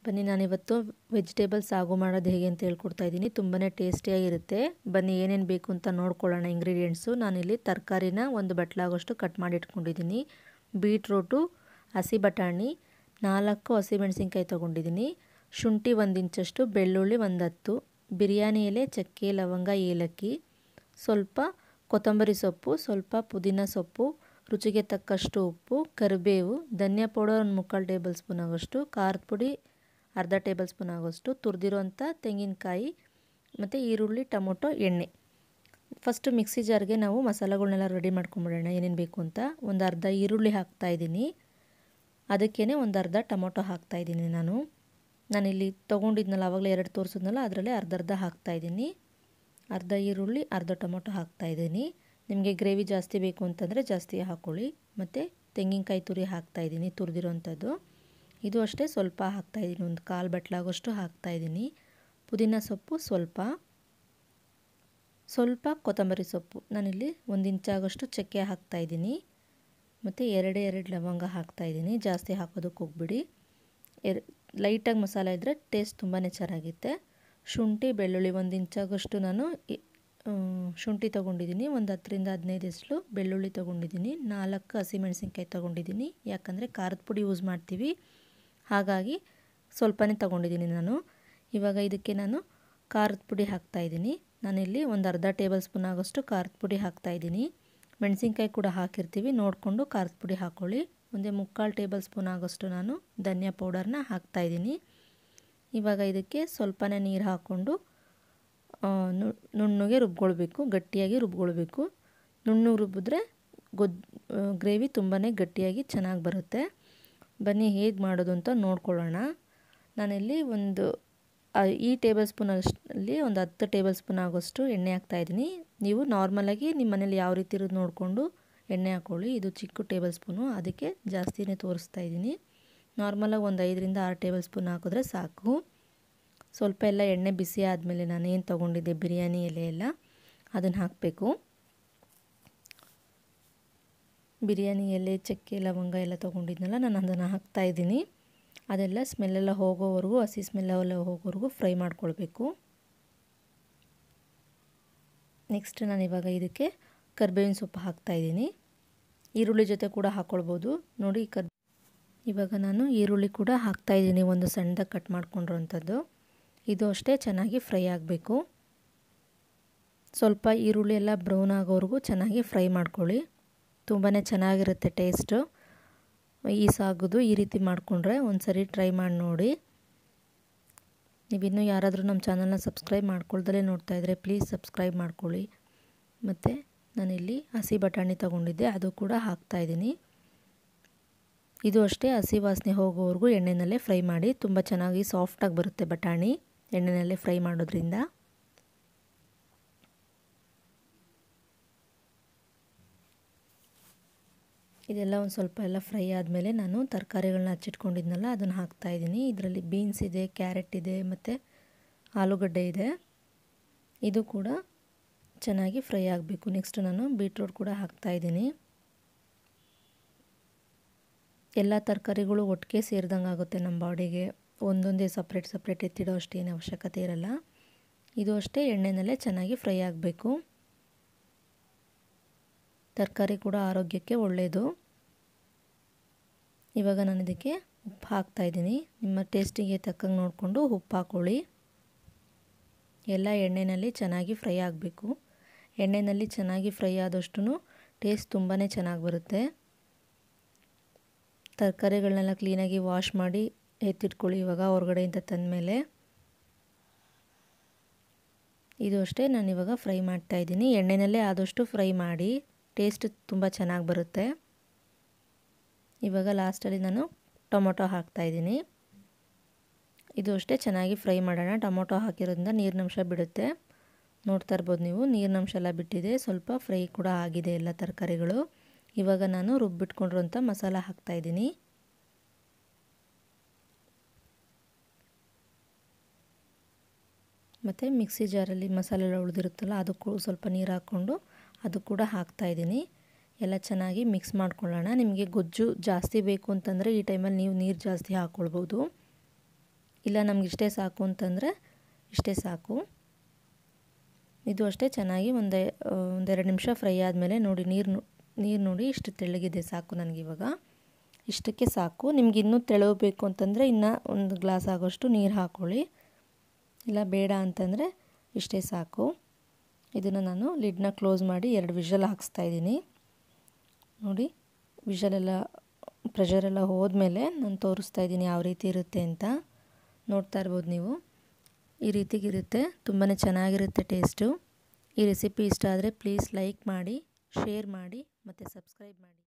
ಬನ್ನಿ ನಾನಿವತ್ತು ವೆಜಿಟೇಬಲ್ ಸಾಗು ಮಾಡೋದು ಹೇಗೆ ಅಂತ ಹೇಳ್ಕೊಡ್ತಾ ಇದ್ದೀನಿ. ತುಂಬಾ ಟೇಸ್ಟಿಯಾಗಿರುತ್ತೆ. ಬನ್ನಿ ಏನೇನು ಬೇಕು ಅಂತ ನೋಡ್ಕೊಳ್ಳೋಣ ಇಂಗ್ರೀಡಿಯೆಂಟ್ಸು. ನಾನಿಲ್ಲಿ ತರಕಾರಿನ ಒಂದು ಬಟ್ಲಾಗೋಷ್ಟು ಕಟ್ ಮಾಡಿ ಇಟ್ಕೊಂಡಿದ್ದೀನಿ. ಬೀಟ್ರೂಟು, ಹಸಿ ಬಟಾಣಿ, 4 ಹಸಿಮೆಣಸಿನ್ಕಾಯಿ ತೊಗೊಂಡಿದ್ದೀನಿ. ಶುಂಠಿ 1 ಇಂಚಷ್ಟು, ಬೆಳ್ಳುಳ್ಳಿ 10, ಬಿರಿಯಾನಿ ಎಲೆ, ಚಕ್ಕೆ, ಲವಂಗ, ಏಲಕ್ಕಿ, ಸ್ವಲ್ಪ ಕೊತ್ತಂಬರಿ ಸೊಪ್ಪು, ಸ್ವಲ್ಪ ಪುದೀನ ಸೊಪ್ಪು, ರುಚಿಗೆ ತಕ್ಕಷ್ಟು ಉಪ್ಪು, ಕರಿಬೇವು, ಧನಿಯಾ ಪೌಡರ್ 1/4 ಟೇಬಲ್ ಸ್ಪೂನ್ ಆಗೋಷ್ಟು, ಖಾರದ ಪುಡಿ ಅರ್ಧ ಟೇಬಲ್ ಸ್ಪೂನ್ ಆಗೋಷ್ಟು, ತುರಿದಿರೋಂಥ ತೆಂಗಿನಕಾಯಿ ಮತ್ತು ಈರುಳ್ಳಿ, ಟೊಮೊಟೊ, ಎಣ್ಣೆ. ಫಸ್ಟು ಮಿಕ್ಸಿ ಜಾರ್ಗೆ ನಾವು ಮಸಾಲೆಗಳನ್ನೆಲ್ಲ ರೆಡಿ ಮಾಡ್ಕೊಂಬಿಡೋಣ ಏನೇನು ಬೇಕು ಅಂತ. ಒಂದು ಅರ್ಧ ಈರುಳ್ಳಿ ಹಾಕ್ತಾಯಿದ್ದೀನಿ, ಅದಕ್ಕೇ ಒಂದು ಅರ್ಧ ಟೊಮೊಟೊ ಹಾಕ್ತಾಯಿದ್ದೀನಿ. ನಾನಿಲ್ಲಿ ತೊಗೊಂಡಿದ್ನಲ್ಲ ಆವಾಗಲೇ 2 ತೋರಿಸಿದ್ನಲ್ಲ, ಅದರಲ್ಲೇ ಅರ್ಧ ಹಾಕ್ತಾಯಿದ್ದೀನಿ. ಅರ್ಧ ಈರುಳ್ಳಿ, ಅರ್ಧ ಟೊಮೊಟೊ ಹಾಕ್ತಾಯಿದ್ದೀನಿ. ನಿಮಗೆ ಗ್ರೇವಿ ಜಾಸ್ತಿ ಬೇಕು ಅಂತಂದರೆ ಜಾಸ್ತಿ ಹಾಕ್ಕೊಳ್ಳಿ. ಮತ್ತು ತೆಂಗಿನಕಾಯಿ ತುರಿ ಹಾಕ್ತಾಯಿದ್ದೀನಿ, ತುರಿದಿರೋಂಥದ್ದು. ಇದು ಅಷ್ಟೇ ಸ್ವಲ್ಪ ಹಾಕ್ತಾಯಿದ್ದೀನಿ, ಒಂದು 1/4 ಬಟ್ಲಾಗೋಷ್ಟು ಹಾಕ್ತಾಯಿದ್ದೀನಿ. ಪುದೀನ ಸೊಪ್ಪು ಸ್ವಲ್ಪ ಕೊತ್ತಂಬರಿ ಸೊಪ್ಪು. ನಾನಿಲ್ಲಿ 1 ಇಂಚಾಗೋಷ್ಟು ಚಕ್ಕೆ ಹಾಕ್ತಾಯಿದ್ದೀನಿ. ಮತ್ತು 2 ಲವಂಗ ಹಾಕ್ತಾಯಿದ್ದೀನಿ. ಜಾಸ್ತಿ ಹಾಕೋದಕ್ಕೆ ಹೋಗ್ಬಿಡಿ. ಲೈಟಾಗಿ ಮಸಾಲೆ ಇದ್ದರೆ ಟೇಸ್ಟ್ ತುಂಬಾ ಚೆನ್ನಾಗಿರುತ್ತೆ. ಶುಂಠಿ, ಬೆಳ್ಳುಳ್ಳಿ 1 ಇಂಚಾಗೋಷ್ಟು ನಾನು ಶುಂಠಿ ತೊಗೊಂಡಿದ್ದೀನಿ. ಒಂದು 10ರಿಂದ 15 ಎಸಳು ಬೆಳ್ಳುಳ್ಳಿ ತೊಗೊಂಡಿದ್ದೀನಿ. 4 ಹಸಿಮೆಣಸಿನ್ಕಾಯಿ ತೊಗೊಂಡಿದ್ದೀನಿ. ಯಾಕಂದರೆ ಖಾರದ ಪುಡಿ ಯೂಸ್ ಮಾಡ್ತೀವಿ, ಹಾಗಾಗಿ ಸ್ವಲ್ಪನೇ ತೊಗೊಂಡಿದ್ದೀನಿ ನಾನು. ಇವಾಗ ಇದಕ್ಕೆ ನಾನು ಖಾರದ ಪುಡಿ ಹಾಕ್ತಾಯಿದ್ದೀನಿ. ನಾನಿಲ್ಲಿ ಒಂದು ಅರ್ಧ ಟೇಬಲ್ ಸ್ಪೂನ್ ಆಗೋಷ್ಟು ಖಾರದ ಪುಡಿ ಹಾಕ್ತಾಯಿದ್ದೀನಿ. ಮೆಣಸಿನ್ಕಾಯಿ ಕೂಡ ಹಾಕಿರ್ತೀವಿ, ನೋಡಿಕೊಂಡು ಖಾರದ ಪುಡಿ ಹಾಕ್ಕೊಳ್ಳಿ. 1/4 ಟೇಬಲ್ ಸ್ಪೂನ್ ಆಗೋಷ್ಟು ನಾನು ಧನಿಯಾ ಪೌಡರ್ನ ಹಾಕ್ತಾಯಿದ್ದೀನಿ. ಇವಾಗ ಇದಕ್ಕೆ ಸ್ವಲ್ಪನೇ ನೀರು ಹಾಕ್ಕೊಂಡು ನುಣ್ಣಗೆ ರುಬ್ಕೊಳ್ಬೇಕು, ಗಟ್ಟಿಯಾಗಿ ರುಬ್ಕೊಳ್ಬೇಕು. ನುಣ್ಣಗೆ ರುಬ್ಬಿದ್ರೆ ಗ್ರೇವಿ ತುಂಬಾ ಗಟ್ಟಿಯಾಗಿ ಚೆನ್ನಾಗಿ ಬರುತ್ತೆ. ಬನ್ನಿ ಹೇಗೆ ಮಾಡೋದು ಅಂತ ನೋಡ್ಕೊಳ್ಳೋಣ. ನಾನಿಲ್ಲಿ ಈ ಟೇಬಲ್ ಸ್ಪೂನಲ್ಲಿ ಒಂದು 10 ಟೇಬಲ್ ಸ್ಪೂನ್ ಆಗೋಷ್ಟು ಎಣ್ಣೆ ಹಾಕ್ತಾಯಿದ್ದೀನಿ. ನೀವು ನಾರ್ಮಲಾಗಿ ನಿಮ್ಮ ಮನೇಲಿ ಯಾವ ರೀತಿ ಇರೋದು ನೋಡಿಕೊಂಡು ಎಣ್ಣೆ ಹಾಕ್ಕೊಳ್ಳಿ. ಇದು ಚಿಕ್ಕ ಟೇಬಲ್ ಸ್ಪೂನು, ಅದಕ್ಕೆ ಜಾಸ್ತಿನೇ ತೋರಿಸ್ತಾ ಇದ್ದೀನಿ. ನಾರ್ಮಲಾಗಿ ಒಂದು 5ರಿಂದ 6 ಟೇಬಲ್ ಸ್ಪೂನ್ ಹಾಕಿದ್ರೆ ಸಾಕು. ಸ್ವಲ್ಪ ಎಲ್ಲ ಎಣ್ಣೆ ಬಿಸಿ ಆದಮೇಲೆ ನಾನೇನು ತೊಗೊಂಡಿದ್ದೆ ಬಿರಿಯಾನಿ ಎಲೆ ಎಲ್ಲ ಅದನ್ನು ಹಾಕಬೇಕು. ಬಿರಿಯಾನಿ ಎಲೆ, ಚಕ್ಕೆ, ಲವಂಗ ಎಲ್ಲ ತೊಗೊಂಡಿದ್ನಲ್ಲ, ನಾನು ಅದನ್ನು ಹಾಕ್ತಾಯಿದ್ದೀನಿ. ಅದೆಲ್ಲ ಸ್ಮೆಲ್ಲೆಲ್ಲ ಹೋಗೋವರೆಗೂ, ಹಸಿ ಸ್ಮೆಲ್ಲೆಲ್ಲ ಹೋಗೋವರೆಗೂ ಫ್ರೈ ಮಾಡ್ಕೊಳ್ಬೇಕು. ನೆಕ್ಸ್ಟ್ ನಾನಿವಾಗ ಇದಕ್ಕೆ ಕರಿಬೇವಿನ ಸೊಪ್ಪು ಹಾಕ್ತಾಯಿದ್ದೀನಿ. ಈರುಳ್ಳಿ ಜೊತೆ ಕೂಡ ಹಾಕ್ಕೊಳ್ಬೋದು. ನೋಡಿ ಇವಾಗ ನಾನು ಈರುಳ್ಳಿ ಕೂಡ ಹಾಕ್ತಾಯಿದ್ದೀನಿ, ಒಂದು ಸಣ್ಣದಾಗಿ ಕಟ್ ಮಾಡ್ಕೊಂಡಿರೋಂಥದ್ದು. ಇದು ಅಷ್ಟೇ ಚೆನ್ನಾಗಿ ಫ್ರೈ ಆಗಬೇಕು. ಸ್ವಲ್ಪ ಈರುಳ್ಳಿ ಎಲ್ಲ ಬ್ರೌನ್ ಆಗೋವರೆಗೂ ಚೆನ್ನಾಗಿ ಫ್ರೈ ಮಾಡ್ಕೊಳ್ಳಿ. ತುಂಬಾ ಚೆನ್ನಾಗಿರುತ್ತೆ ಟೇಸ್ಟು ಈ ಸಾಗುದು. ಈ ರೀತಿ ಮಾಡಿಕೊಂಡ್ರೆ ಒಂದ್ಸರಿ ಟ್ರೈ ಮಾಡಿ ನೋಡಿ. ನೀವಿನ್ನೂ ಯಾರಾದರೂ ನಮ್ಮ ಚಾನಲ್ನ ಸಬ್ಸ್ಕ್ರೈಬ್ ಮಾಡ್ಕೊಳ್ದಲೇ ನೋಡ್ತಾ ಇದ್ದರೆ ಪ್ಲೀಸ್ ಸಬ್ಸ್ಕ್ರೈಬ್ ಮಾಡ್ಕೊಳ್ಳಿ. ಮತ್ತು ನಾನಿಲ್ಲಿ ಹಸಿ ಬಟಾಣಿ ತೊಗೊಂಡಿದ್ದೆ, ಅದು ಕೂಡ ಹಾಕ್ತಾಯಿದ್ದೀನಿ. ಇದು ಅಷ್ಟೇ ಹಸಿ ವಾಸನೆ ಹೋಗೋವರೆಗೂ ಎಣ್ಣೆನಲ್ಲೇ ಫ್ರೈ ಮಾಡಿ. ತುಂಬ ಚೆನ್ನಾಗಿ ಸಾಫ್ಟಾಗಿ ಬರುತ್ತೆ ಬಟಾಣಿ ಎಣ್ಣೆನಲ್ಲೇ ಫ್ರೈ ಮಾಡೋದ್ರಿಂದ. ಇದೆಲ್ಲ ಒಂದು ಸ್ವಲ್ಪ ಎಲ್ಲ ಫ್ರೈ ಆದಮೇಲೆ ನಾನು ತರಕಾರಿಗಳನ್ನ ಹಚ್ಚಿಟ್ಕೊಂಡಿದ್ನಲ್ಲ ಅದನ್ನು ಹಾಕ್ತಾಯಿದ್ದೀನಿ. ಇದರಲ್ಲಿ ಬೀನ್ಸ್ ಇದೆ, ಕ್ಯಾರೆಟ್ ಇದೆ, ಮತ್ತು ಆಲೂಗಡ್ಡೆ ಇದೆ. ಇದು ಕೂಡ ಚೆನ್ನಾಗಿ ಫ್ರೈ ಆಗಬೇಕು. ನೆಕ್ಸ್ಟ್ ನಾನು ಬೀಟ್ರೂಟ್ ಕೂಡ ಹಾಕ್ತಾಯಿದ್ದೀನಿ. ಎಲ್ಲ ತರಕಾರಿಗಳು ಒಟ್ಟಿಗೆ ಸೇರಿದಂಗೆ ಆಗುತ್ತೆ ನಮ್ಮ ಬಾಡಿಗೆ. ಒಂದೊಂದೇ ಸಪ್ರೇಟ್ ಎತ್ತಿಡೋ ಅಷ್ಟೇನು ಅವಶ್ಯಕತೆ ಇರಲ್ಲ. ಇದು ಅಷ್ಟೇ ಎಣ್ಣೆನಲ್ಲೇ ಚೆನ್ನಾಗಿ ಫ್ರೈ ಆಗಬೇಕು. ತರಕಾರಿ ಕೂಡ ಆರೋಗ್ಯಕ್ಕೆ ಒಳ್ಳೆಯದು. ಇವಾಗ ನಾನು ಇದಕ್ಕೆ ಉಪ್ಪು ಹಾಕ್ತಾಯಿದ್ದೀನಿ. ನಿಮ್ಮ ಟೇಸ್ಟಿಗೆ ತಕ್ಕಂಗೆ ನೋಡಿಕೊಂಡು ಉಪ್ಪು ಹಾಕ್ಕೊಳ್ಳಿ. ಎಲ್ಲ ಎಣ್ಣೆಯಲ್ಲಿ ಚೆನ್ನಾಗಿ ಫ್ರೈ ಆಗಬೇಕು. ಎಣ್ಣೆಯಲ್ಲಿ ಚೆನ್ನಾಗಿ ಫ್ರೈ ಆದಷ್ಟು ಟೇಸ್ಟ್ ತುಂಬಾ ಚೆನ್ನಾಗಿ ಬರುತ್ತೆ. ತರಕಾರಿಗಳನ್ನೆಲ್ಲ ಕ್ಲೀನಾಗಿ ವಾಶ್ ಮಾಡಿ ಎತ್ತಿಟ್ಕೊಳ್ಳಿ ಇವಾಗ ಹೊರಗಡೆಯಿಂದ ತಂದಮೇಲೆ. ಇದು ಅಷ್ಟೇ ನಾನಿವಾಗ ಫ್ರೈ ಮಾಡ್ತಾಯಿದ್ದೀನಿ. ಎಣ್ಣೆನಲ್ಲೇ ಆದಷ್ಟು ಫ್ರೈ ಮಾಡಿ, ಟೇಸ್ಟ್ ತುಂಬ ಚೆನ್ನಾಗಿ ಬರುತ್ತೆ. ಇವಾಗ ಲಾಸ್ಟಲ್ಲಿ ನಾನು ಟೊಮೊಟೊ ಹಾಕ್ತಾಯಿದ್ದೀನಿ. ಇದು ಅಷ್ಟೇ ಚೆನ್ನಾಗಿ ಫ್ರೈ ಮಾಡೋಣ. ಟೊಮೊಟೊ ಹಾಕಿರೋದ್ರಿಂದ ನೀರಿನಂಶ ಬಿಡುತ್ತೆ. ನೋಡ್ತಾ ಇರ್ಬೋದು ನೀವು, ನೀರಿನಂಶ ಎಲ್ಲ ಬಿಟ್ಟಿದೆ. ಸ್ವಲ್ಪ ಫ್ರೈ ಕೂಡ ಆಗಿದೆ ಎಲ್ಲ ತರಕಾರಿಗಳು. ಇವಾಗ ನಾನು ರುಬ್ಬಿಟ್ಕೊಂಡಿರೋಂಥ ಮಸಾಲ ಹಾಕ್ತಾಯಿದ್ದೀನಿ. ಮತ್ತು ಮಿಕ್ಸಿ ಜಾರಲ್ಲಿ ಮಸಾಲೆ ಎಲ್ಲ ಉಳಿದಿರುತ್ತಲ್ಲ, ಅದಕ್ಕೂ ಸ್ವಲ್ಪ ನೀರು ಹಾಕ್ಕೊಂಡು ಅದು ಕೂಡ ಹಾಕ್ತಾಯಿದ್ದೀನಿ. ಎಲ್ಲ ಚೆನ್ನಾಗಿ ಮಿಕ್ಸ್ ಮಾಡ್ಕೊಳ್ಳೋಣ. ನಿಮಗೆ ಗೊಜ್ಜು ಜಾಸ್ತಿ ಬೇಕು ಅಂತಂದರೆ ಈ ಟೈಮಲ್ಲಿ ನೀವು ನೀರು ಜಾಸ್ತಿ ಹಾಕ್ಕೊಳ್ಬೋದು. ಇಲ್ಲ ನಮ್ಗೆ ಇಷ್ಟೇ ಸಾಕು ಅಂತಂದರೆ ಇಷ್ಟೇ ಸಾಕು. ಇದು ಅಷ್ಟೇ ಚೆನ್ನಾಗಿ ಒಂದೆರಡು ನಿಮಿಷ ಫ್ರೈ ಆದಮೇಲೆ ನೋಡಿ ನೀರು ನೋಡಿ ಇಷ್ಟು ತೆಳ್ಳಗಿದೆ ಸಾಕು ನನಗಿವಾಗ. ಇಷ್ಟಕ್ಕೆ ಸಾಕು. ನಿಮ್ಗೆ ಇನ್ನೂ ತೆಳ್ಳಬೇಕು ಅಂತಂದರೆ ಇನ್ನೂ ಒಂದು ಗ್ಲಾಸ್ ಆಗೋಷ್ಟು ನೀರು ಹಾಕ್ಕೊಳ್ಳಿ, ಇಲ್ಲ ಬೇಡ ಅಂತಂದರೆ ಇಷ್ಟೇ ಸಾಕು. ಇದನ್ನು ನಾನು ಲಿಡ್ನ ಕ್ಲೋಸ್ ಮಾಡಿ 2 ವಿಷಲ್ ಹಾಕ್ಸ್ತಾಯಿದ್ದೀನಿ. ನೋಡಿ ಪ್ರೆಷರೆಲ್ಲ ಹೋದ್ಮೇಲೆ ನಾನು ತೋರಿಸ್ತಾ ಇದ್ದೀನಿ ಯಾವ ರೀತಿ ಇರುತ್ತೆ ಅಂತ. ನೋಡ್ತಾ ಇರ್ಬೋದು ನೀವು, ಈ ರೀತಿಗಿರುತ್ತೆ. ತುಂಬಾ ಚೆನ್ನಾಗಿರುತ್ತೆ ಟೇಸ್ಟು. ಈ ರೆಸಿಪಿ ಇಷ್ಟ ಆದರೆ ಪ್ಲೀಸ್ ಲೈಕ್ ಮಾಡಿ, ಶೇರ್ ಮಾಡಿ ಮತ್ತು ಸಬ್ಸ್ಕ್ರೈಬ್ ಮಾಡಿ.